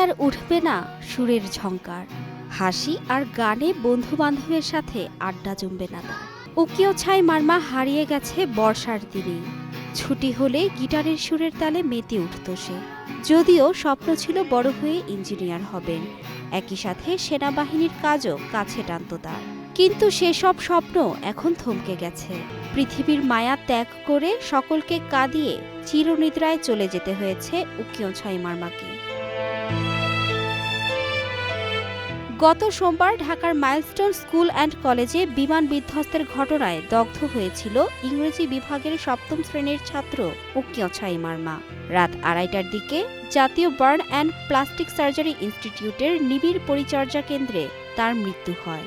আর উঠবে না সুরের ঝংকার, হাসি আর গানে বন্ধু বান্ধবের সাথে আড্ডা জমবে না তার। উকিও ছাই মারমা হারিয়ে গেছে বর্ষার দিনেই। ছুটি হলে গিটারের সুরের তালে মেতে উঠত সে। যদিও স্বপ্ন ছিল বড় হয়ে ইঞ্জিনিয়ার হবেন, একই সাথে সেনাবাহিনীর কাজও কাছে টানত তার। কিন্তু সেসব স্বপ্ন এখন থমকে গেছে। পৃথিবীর মায়া ত্যাগ করে সকলকে কাঁদিয়ে চিরনিদ্রায় চলে যেতে হয়েছে উকিও ছাই মারমাকে। গত সোমবার ঢাকার মাইলস্টোন স্কুল অ্যান্ড কলেজে বিমান বিধ্বস্তের ঘটনায় দগ্ধ হয়েছিল ইংরেজি বিভাগের ৭ম শ্রেণীর ছাত্র উকিও ছাই মারমা। রাত ২:৩০টার দিকে জাতীয় বার্ন অ্যান্ড প্লাস্টিক সার্জারি ইনস্টিটিউটের নিবিড় পরিচর্যা কেন্দ্রে তার মৃত্যু হয়।